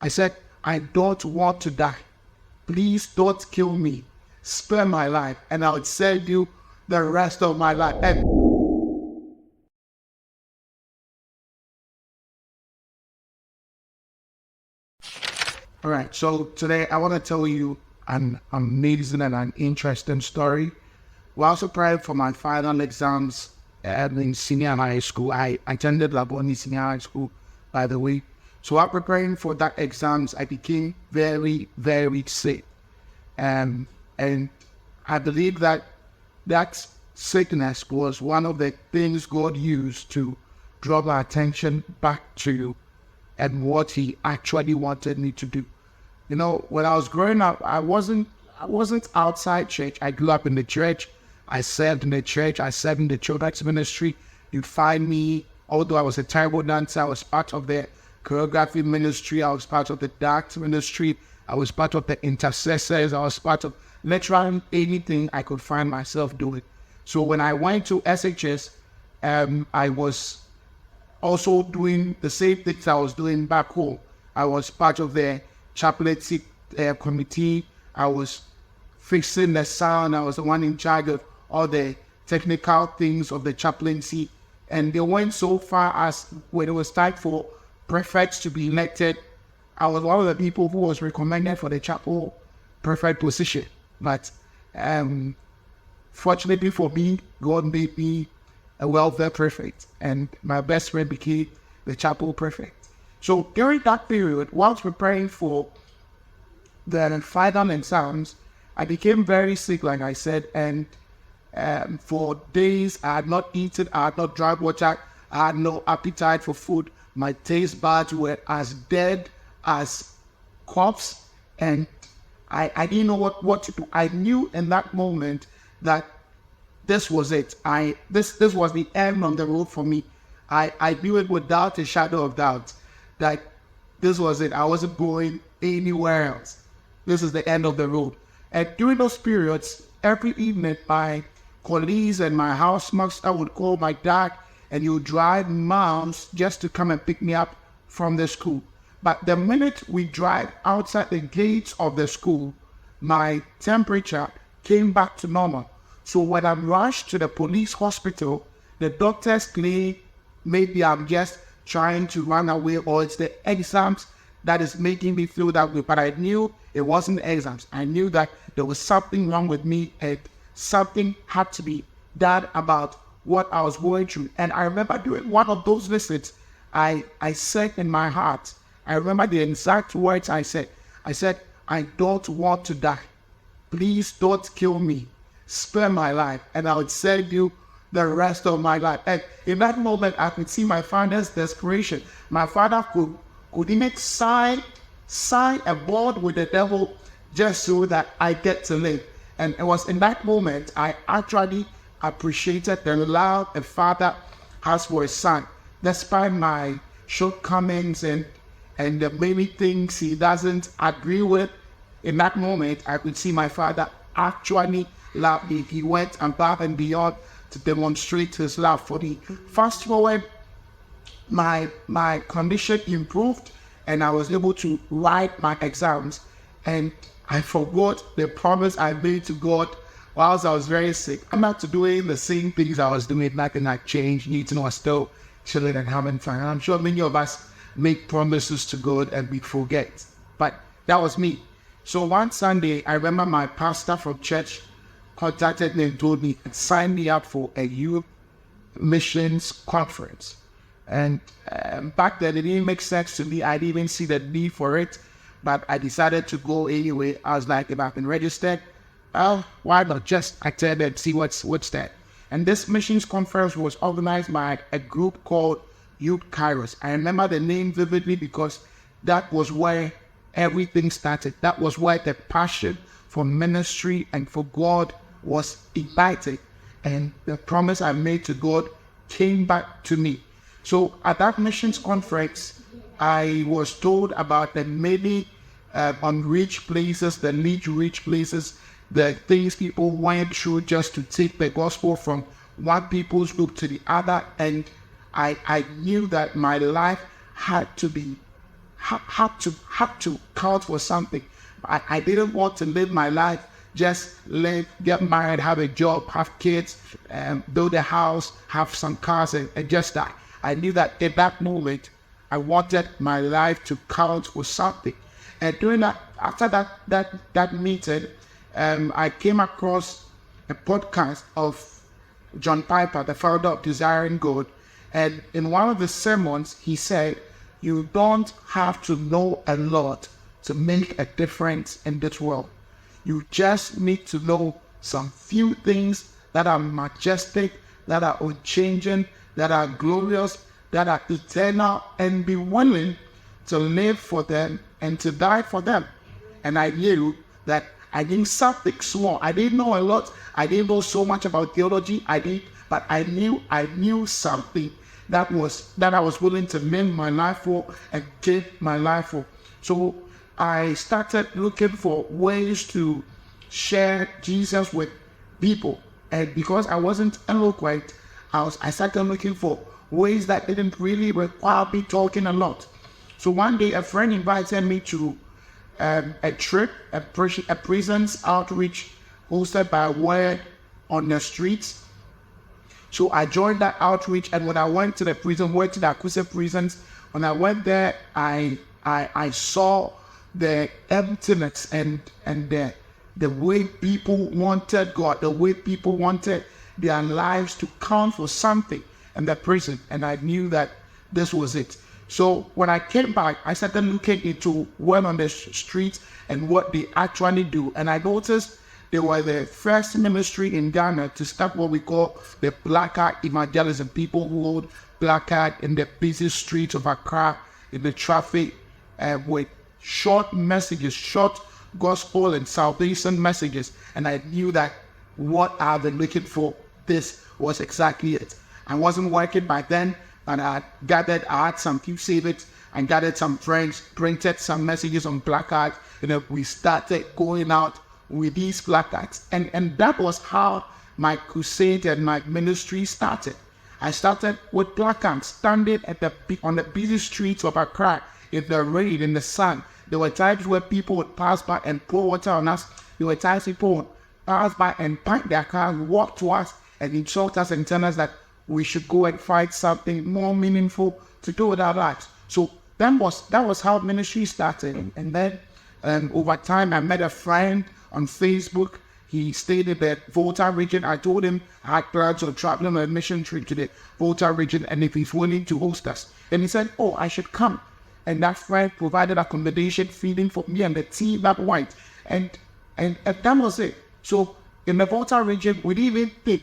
I said, I don't want to die. Please don't kill me. Spare my life, and I would send you the rest of my life. And all right, so today I want to tell you an amazing and an interesting story. While preparing for my final exams in senior high school, I attended Laboni Senior High School, by the way. So while preparing for that exams, I became very, very sick. And I believe that that sickness was one of the things God used to draw my attention back to and what He actually wanted me to do. You know, when I was growing up, I wasn't outside church. I grew up in the church. I served in the church. I served in the children's ministry. You'd find me, although I was a terrible dancer, I was part of the choreography ministry. I was part of the dance ministry. I was part of the intercessors. I was part of literally anything I could find myself doing. So when I went to SHS, I was also doing the same things I was doing back home. I was part of the chaplaincy committee. I was fixing the sound. I was the one in charge of all the technical things of the chaplaincy. And they went so far as when it was time for prefects to be elected, I was one of the people who was recommended for the chapel prefect position. But fortunately for me, God made me a welfare prefect, and my best friend became the chapel prefect. So during that period, whilst preparing for the final exams, I became very sick, like I said, and for days I had not eaten, I had not drank water, I had no appetite for food. My taste buds were as dead as corpse, and I didn't know what to do. I knew in that moment that this was it. This was the end of the road for me. I knew it without a shadow of doubt that this was it. I wasn't going anywhere else. This is the end of the road. And during those periods, every evening, my colleagues and my housemaster would call my dad, and he would drive miles just to come and pick me up from the school. But the minute we drive outside the gates of the school, my temperature came back to normal. So when I'm rushed to the police hospital, the doctors claim maybe I'm just trying to run away, or it's the exams that is making me feel that way. But I knew it wasn't the exams. I knew that there was something wrong with me, and something had to be done about what I was going through. And I remember during one of those visits, I said in my heart, I remember the exact words I said. I said, I don't want to die. Please don't kill me. Spare my life, and I would send you the rest of my life. And in that moment, I could see my father's desperation. My father could even sign a bond with the devil just so that I get to live. And it was in that moment I actually appreciated the love a father has for his son, despite my shortcomings and the many things he doesn't agree with. In that moment, I could see my father actually love me. He went above and beyond to demonstrate his love for me. Fast forward, my condition improved, and I was able to write my exams. And I forgot the promise I made to God whilst I was very sick. I'm not doing the same things I was doing. Nothing had changed. Newton was still chilling and having fun. I'm sure many of us make promises to God and we forget. But that was me. So one Sunday, I remember my pastor from church contacted me and told me and signed me up for a youth missions conference. And back then, it didn't make sense to me. I didn't even see the need for it. But I decided to go anyway. I was like, if I've been registered, why not just attend and see what's that? And this missions conference was organized by a group called NewtonOkai. I remember the name vividly because that was where everything started. That was where the passion for ministry and for God was ignited. And the promise I made to God came back to me. So at that missions conference, I was told about the many unreached places, the least reached places, the things people went through just to take the gospel from one people's group to the other. And I knew that my life had to have to count for something. I didn't want to live my life just live, get married, have a job, have kids, build a house, have some cars, and just die. I knew that in that moment, I wanted my life to count for something. And during that, after that meeting, I came across a podcast of John Piper, the founder of Desiring God. And in one of the sermons, he said, you don't have to know a lot to make a difference in this world. You just need to know some few things that are majestic, that are unchanging, that are glorious, that are eternal, and be willing to live for them and to die for them. And I knew that I knew something small. I didn't know a lot. I didn't know so much about theology. But I knew something that I was willing to live my life for and give my life for. So I started looking for ways to share Jesus with people. And because I wasn't eloquent, I started looking for ways that didn't really require me talking a lot. So one day a friend invited me to a trip, a presence outreach hosted by Word on the streets. So I joined that outreach, and when I went to the prison, went to the Akuse prisons, when I went there, I saw the emptiness and the way people wanted God, the way people wanted their lives to count for something in the prison, and I knew that this was it. So when I came back, I started looking into Word on the streets and what they actually do, and I noticed they were the first ministry in Ghana to start what we call the placard evangelism. People who hold placard in the busy streets of Accra, in the traffic, with short messages, short gospel and salvation messages. And I knew that what I've been looking for, this was exactly it. I wasn't working by then, and I had some few savings and gathered some friends, printed some messages on placards, and we started going out with these placards. And that was how my crusade and my ministry started. I started with placards, standing on the busy streets of Accra, in the rain, in the sun. There were times where people would pass by and pour water on us. There were times people would pass by and park their cars, walk to us and insult us and tell us that we should go and find something more meaningful to do with our lives. So that was how ministry started. And then over time, I met a friend on Facebook. He stayed in the Volta region. I told him I had plans of traveling on a mission trip to the Volta region, and if he's willing to host us. And he said, oh, I should come. And that friend provided accommodation, feeding for me and the team that went. And that was it. So in the Volta region, we didn't even think,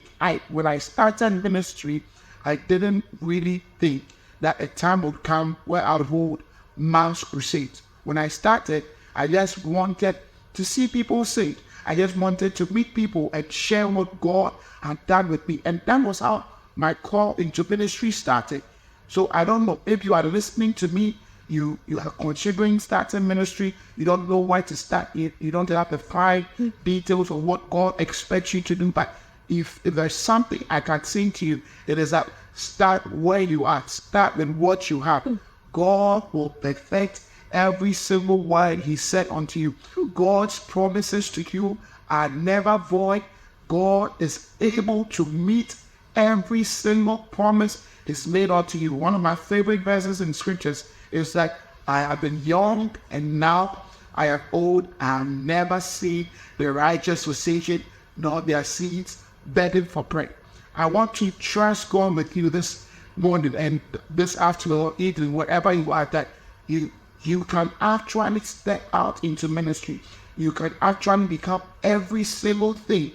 when I started ministry, I didn't really think that a time would come where I would hold mass crusades. When I started, I just wanted to see people saved. I just wanted to meet people and share what God had done with me. And that was how my call into ministry started. So I don't know if you are listening to me, you are considering starting ministry, you don't know where to start it, you don't have the fine details of what God expects you to do. But if there's something I can say to you, it is that start where you are, start with what you have. God will perfect every single word He said unto you. God's promises to you are never void. God is able to meet every single promise He's made unto you. One of my favorite verses in scriptures is that I have been young and now I am old. I have never seen the righteous forsaken, nor their seeds begging for bread. I want to trust God with you this morning and this afternoon or evening, wherever you are, that you can actually step out into ministry. You can actually become every single thing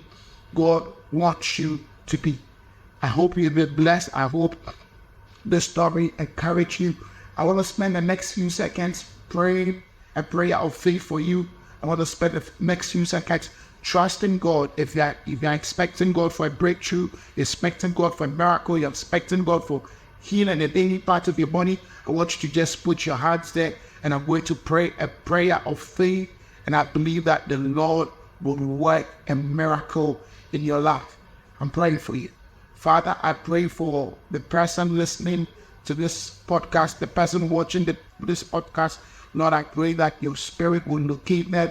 God wants you to be. I hope you've been blessed. I hope this story encouraged you. I want to spend the next few seconds praying a prayer of faith for you. I want to spend the next few seconds trusting God. If you're expecting God for a breakthrough, expecting God for a miracle, you're expecting God for healing in any part of your body, I want you to just put your hands there, and I'm going to pray a prayer of faith, and I believe that the Lord will work a miracle in your life. I'm praying for you. Father, I pray for the person listening to this podcast, the person watching this podcast, Lord, I pray that your spirit will locate them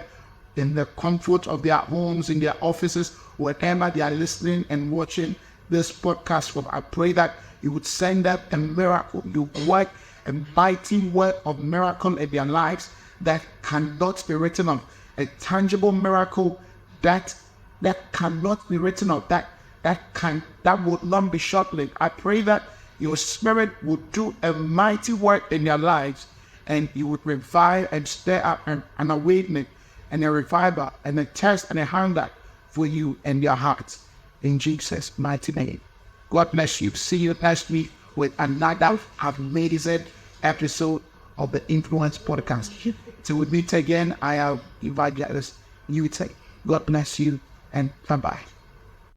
in the comfort of their homes, in their offices, wherever they are listening and watching this podcast from. I pray that you would send them a miracle. You work a mighty work of miracle in their lives that cannot be written of. A tangible miracle that cannot be written of, that would not be short-lived. I pray that your spirit would do a mighty work in their lives, and you would revive and stir up an awakening and a revival and a thirst and a hunger for you and your hearts. In Jesus' mighty name. God bless you. See you next week with another amazing episode of the Influence Podcast. Till we meet again, I am Evangelistic. God bless you and bye-bye.